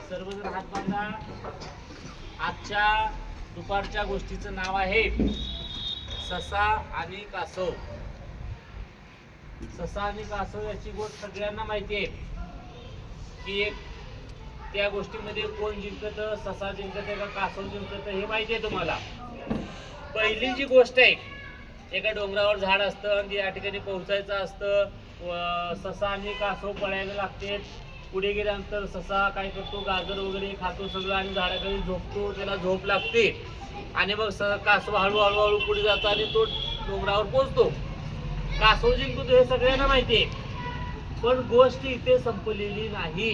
सर्वजण हात बांधा. आजच्या दुपारच्या गोष्टीचं नाव आहे ससा आणि कासव. ससा आणि कासव याची गोष्ट सगळ्यांना माहिती आहे की त्या गोष्टीमध्ये कोण जिंकत, ससा जिंकत का कासव जिंकत हे माहिती आहे तुम्हाला. पहिली जी गोष्ट आहे, एका डोंगरावर झाड असतं आणि या ठिकाणी पोहोचायचं असतं. ससा आणि कासव पळायला लागते. पुढे गेल्यानंतर ससा काय करतो, गाजर वगैरे खातो सगळं आणि झाडाखाली झोपतो, त्याला झोप लागते आणि मग कासव हळूहळू पुढे जातो आणि तो डोंगरावर पोहोचतो. कासव जिंकतो हे सगळ्यांना माहिती आहे. पण गोष्ट इथे संपलेली नाही.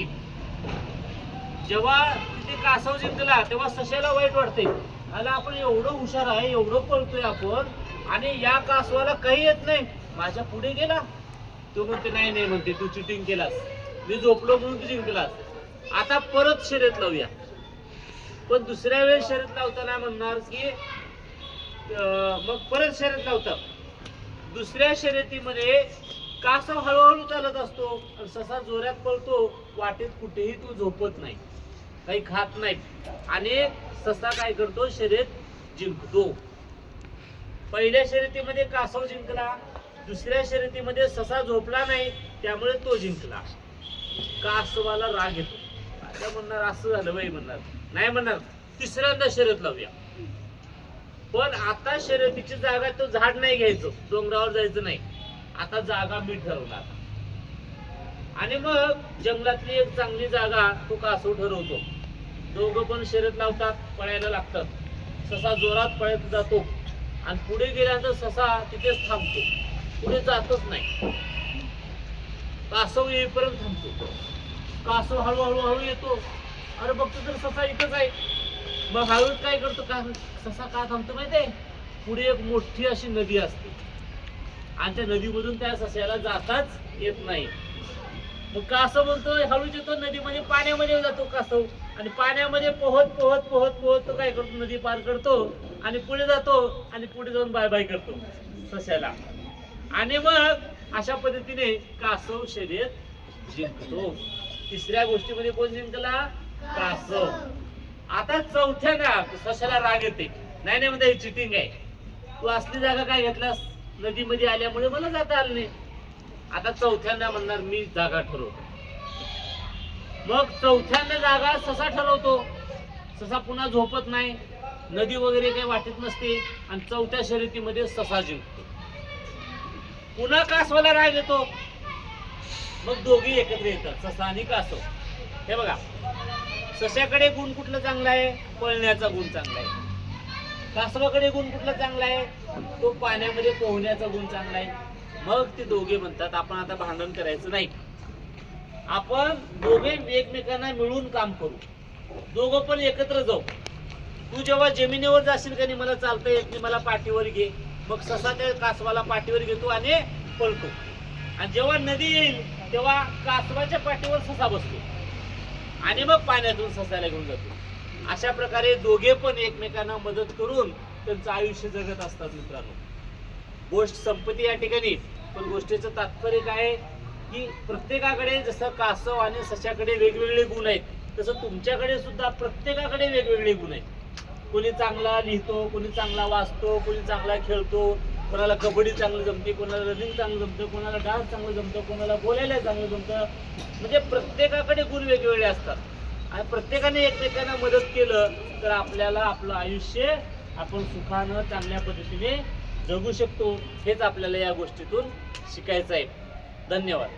जेव्हा तिथे कासव जिंकला तेव्हा सशाला वाईट वाटते, आला आपण एवढं हुशार आहे, एवढं पळतोय आपण आणि या कासवाला काही येत नाही, माझ्या पुढे गेला. तो म्हणते नाही नाही, म्हणते तू चिटिंग केलास, मी झोपलो म्हणून तू जिंकलास, आता परत शर्यत लावूया. पण दुसऱ्या वेळेस शर्यत लावताना म्हणणार की मग परत शर्यत लावतात. दुसऱ्या शर्यतीमध्ये कासव हळूहळू चालत असतो आणि ससा जोरात पळतो. वाटेत कुठेही तो झोपत नाही, काही खात नाही आणि ससा काय करतो, शर्यत जिंकतो. पहिल्या शर्यतीमध्ये कासव जिंकला, दुसऱ्या शर्यतीमध्ये ससा झोपला नाही त्यामुळे तो जिंकला. कासवाला राग येतो, आता म्हणणार असं झालं बाई, म्हणणार नाही, म्हणणार तिसऱ्यांदा शर्यत लावूया. पण आता शर्यतीची जागा तो झाड नाही घ्यायचं, डोंगरावर जायचं नाही, आता जागा मी ठरवणार. आणि मग जंगलातली एक चांगली जागा तो कासव ठरवतो. दोघं पण शर्यत लावतात, पळायला लागतात. ससा जोरात पळत जातो आणि पुढे गेल्यानंतर ससा तिथेच थांबतो, पुढे जातच नाही. कासव येईपर्यंत थांबतो. कासव हळूहळू येतो, अरे बघतो तर ससा इथंच आहे. मग हळूच काय करतो, का ससा का थांबतो माहितीये, पुढे एक मोठी अशी नदी असते आणि त्या नदीमधून त्या सस्याला जाताच येत नाही. मग कासव म्हणतो हळूच येतो, नदीमध्ये पाण्यामध्ये जातो कासव आणि पाण्यामध्ये पोहत पोहत पोहत पोहत तो काय करतो, नदी पार करतो आणि पुढे जातो आणि पुढे जाऊन बाय बाय करतो सस्याला. आणि मग अशा पद्धतीने कासव शर्यत जिंकतो. तिसऱ्या गोष्टीमध्ये कोण जिंकला, कासव. आता चौथ्यांदा सशाला राग येते, नाही नाही म्हणता ही चिटिंग आहे, तू असली जागा काय घेतलास, नदीमध्ये आल्यामुळे मला जाता आलं नाही. आता चौथ्यांदा म्हणणार मी जागा ठरवतो. मग चौथ्यांदा जागा ससा ठरवतो. ससा पुन्हा झोपत नाही, नदी वगैरे काही वाटत नसते आणि चौथ्या शर्यतीमध्ये ससा जिंकतो. पुन्हा कासवाला राग येतो, मग दोघे एकत्र येतात, ससा आणि कासव. हे बघा, सशाकडे गुण कुठला चांगला आहे, पळण्याचा गुण चांगला आहे. कासवाकडे गुण कुठला चांगला आहे, तो पाण्यामध्ये पोहण्याचा गुण चांगला आहे. मग ते दोघे म्हणतात आपण आता भांडण करायचं नाही, आपण दोघे एकमेकांना मिळून काम करू, दोघं पण एकत्र जाऊ. तू जेव्हा जमिनीवर जाशील का नाही, मला चालता येत नाही, मला पाठीवर घे. मग ससा त्या कासवाला पाठीवर घेतो आणि पळतो. आणि जेव्हा नदी येईल तेव्हा कासवाच्या पाठीवर ससा बसतो आणि मग पाण्यातून ससाला घेऊन जातो. अशा प्रकारे दोघे पण एकमेकांना मदत करून त्यांचं आयुष्य जगत असतात. मित्रांनो, गोष्ट संपत्ती या ठिकाणी. पण गोष्टीचं तात्पर्य काय आहे की प्रत्येकाकडे जसं कासव आणि सशाकडे वेगवेगळे गुण आहेत, तसं तुमच्याकडे सुद्धा प्रत्येकाकडे वेगवेगळे गुण आहेत. कोणी चांगला लिहितो, कोणी चांगला वाचतो, कोणी चांगला खेळतो, कोणाला कबड्डी चांगलं जमते, कोणाला रनिंग चांगलं जमतं, कोणाला डान्स चांगलं जमतं, कोणाला बोलायला चांगलं जमतं. म्हणजे प्रत्येकाकडे गुण वेगवेगळे असतात आणि प्रत्येकाने एकमेकांना मदत केलं तर आपल्याला आपलं आयुष्य आपण सुखानं चांगल्या पद्धतीने जगू शकतो. हेच आपल्याला या गोष्टीतून शिकायचं आहे. धन्यवाद.